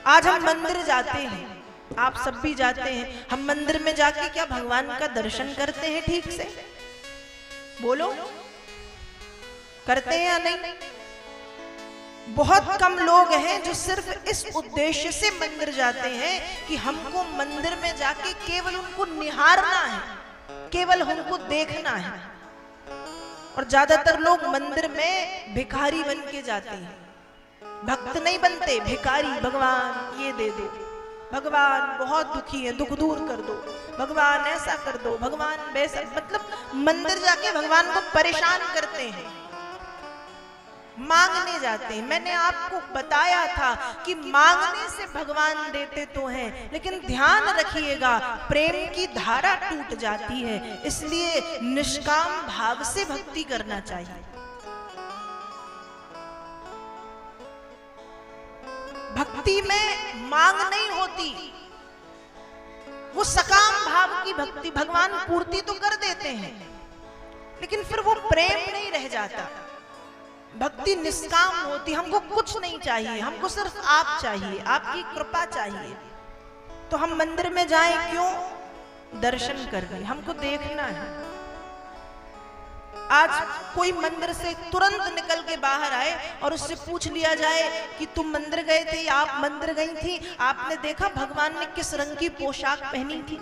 आज हम मंदिर जाते हैं, आप सब भी जाते हैं, हम मंदिर में जाके क्या भगवान का दर्शन करते हैं ठीक से? बोलो, करते हैं या नहीं? बहुत कम लोग हैं जो सिर्फ इस उद्देश्य से मंदिर जाते हैं कि हमको मंदिर में जाके केवल उनको निहारना है, केवल उनको देखना है। और ज्यादातर लोग मंदिर में भिखारी बन के जाते हैं, भक्त नहीं बनते, भिखारी। भगवान ये दे दो, भगवान बहुत दुखी है, दुख दूर कर दो, भगवान ऐसा कर दो, भगवान वैसा। मतलब मंदिर जाके भगवान को परेशान करते हैं, मांगने जाते हैं। मैंने आपको बताया था कि मांगने से भगवान देते तो हैं, लेकिन ध्यान रखिएगा प्रेम की धारा टूट जाती है, इसलिए निष्काम भाव से भक्ति करना चाहिए। भक्ति में मांग नहीं होती, वो सकाम भाव की भक्ति, भगवान पूर्ति तो कर देते हैं लेकिन फिर वो प्रेम नहीं रह जाता। भक्ति निष्काम होती, हमको कुछ नहीं चाहिए, हमको सिर्फ आप चाहिए, आपकी कृपा चाहिए। तो हम मंदिर में जाएं क्यों? दर्शन करने, हमको देखना है। आज कोई मंदिर से तुरंत निकल के बाहर आए और उससे पूछ लिया जाए कि तुम मंदिर गए थे या आप मंदिर गई थी, आपने देखा भगवान ने किस रंग की पोशाक पहनी थी,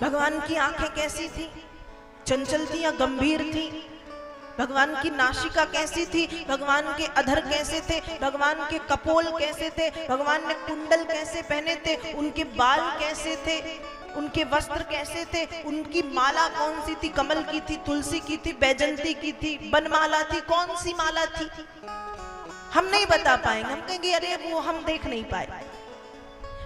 भगवान की आंखें कैसी थी, चंचल थी या गंभीर थी, भगवान की नासिका कैसी थी, भगवान के अधर कैसे थे, भगवान के कपोल कैसे थे, भगवान ने कुंडल कैसे पहने थे, उनके बाल कैसे थे, उनके वस्त्र कैसे थे, उनकी माला कौन सी थी, कमल की थी, तुलसी की थी, बैजंती की थी, बनमाला थी, कौन सी माला थी, हम नहीं बता पाएंगे। हम कहेंगे अरे वो हम देख नहीं पाए।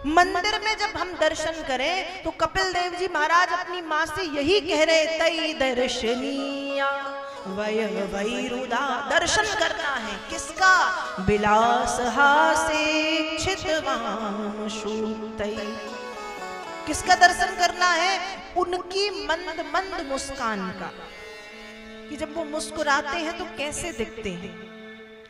मंदिर में जब हम दर्शन करें तो कपिल देव जी महाराज अपनी माँ से यही कह रहे, तई दर्शनीया वय वैरुदा। दर्शन करना है किसका? बिलास हासे छितवांशुतै। किसका दर्शन करना है? उनकी मंद मंद मुस्कान का, कि जब वो मुस्कुराते हैं तो कैसे दिखते हैं,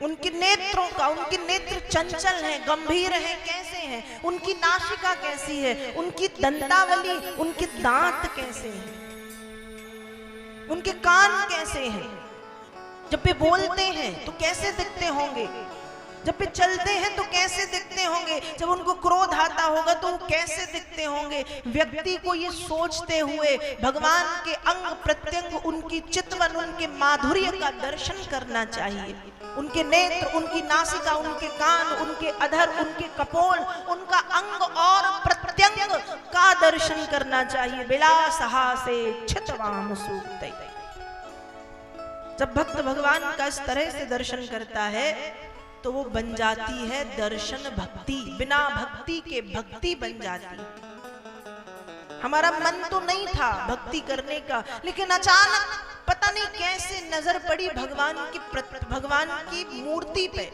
उनके नेत्रों का, उनके नेत्र चंचल हैं, गंभीर हैं, कैसे हैं, उनकी नासिका कैसी है, उनकी दंतावली, उनके दांत कैसे हैं, उनके कान कैसे हैं, जब वे बोलते हैं तो कैसे दिखते होंगे, जब वे चलते हैं तो कैसे दिखते होंगे, जब उनको क्रोध आता होगा तो वो कैसे दिखते होंगे। व्यक्ति को ये सोचते हुए भगवान के अंग प्रत्यंग, उनकी चितवन, उनके माधुर्य का दर्शन करना चाहिए। उनके नेत्र, उनकी नासिका, उनके कान, उनके अधर, उनके कपोल, उनका अंग और प्रत्यंग का दर्शन करना चाहिए। बिलासहा से छितवाम सूक्तै। जब भक्त भगवान का इस तरह से दर्शन करता है तो वो बन जाती है दर्शन भक्ति। बिना भक्ति के भक्ति बन जाती है। हमारा मन तो नहीं था भक्ति करने का, लेकिन अचानक पता नहीं कैसे नजर पड़ी भगवान की मूर्ति पे,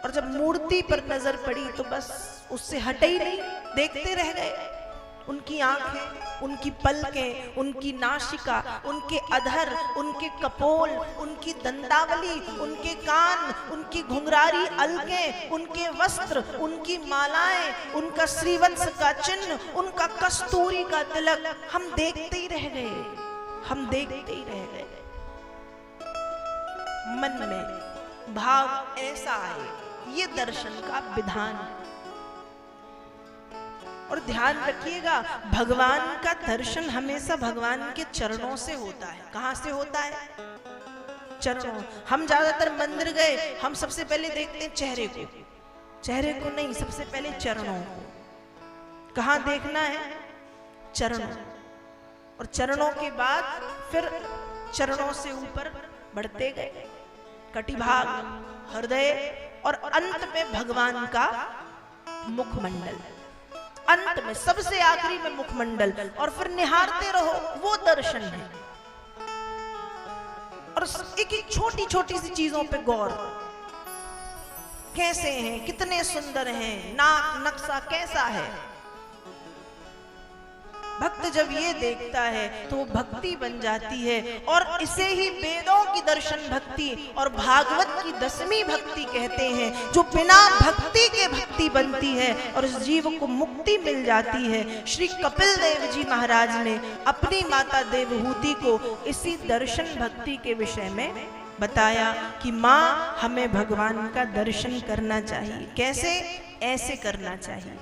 और जब मूर्ति पर नजर पड़ी तो बस उससे हटे ही नहीं, देखते रह गए। उनकी आंखें, उनकी पलकें, उनकी नासिका, उनके अधर, उनके कपोल, उनकी दंतावली, उनके कान, उनकी घुंघरारी अलकें, उनके वस्त्र, उनकी मालाएं, उनका श्रीवत्स का चिन्ह, उनका कस्तूरी का तिलक, हम देखते ही रह गए, हम देखते ही रह गए। मन में भाव ऐसा आए, ये दर्शन का विधान है। और ध्यान रखिएगा, भगवान का दर्शन हमेशा भगवान के चरणों से होता है। कहां से होता है? चरणों। हम ज्यादातर मंदिर गए, हम सबसे पहले देखते हैं चेहरे को, चेहरे को नहीं, सबसे पहले चरणों को। कहां देखना है? चरणों। और चरणों के बाद फिर चरणों से ऊपर बढ़ते गए, कटिभाग, हृदय, और अंत में भगवान का मुखमंडल। अंत में सबसे आखिरी में मुखमंडल, और फिर निहारते रहो, वो दर्शन है। और एक एक छोटी छोटी सी चीजों पे गौर, कैसे हैं, कितने सुंदर हैं, नाक नक्शा कैसा है, भक्त जब ये देखता है तो वो भक्ति बन जाती है। और इसे ही वेदों की दर्शन भक्ति और भागवत की 10वीं भक्ति कहते हैं, जो बिना भक्ति के भक्ति बनती है और इस जीव को मुक्ति मिल जाती है। श्री कपिल देव जी महाराज ने अपनी माता देवहूति को इसी दर्शन भक्ति के विषय में बताया कि माँ हमें भगवान का दर्शन करना चाहिए। कैसे? ऐसे करना चाहिए।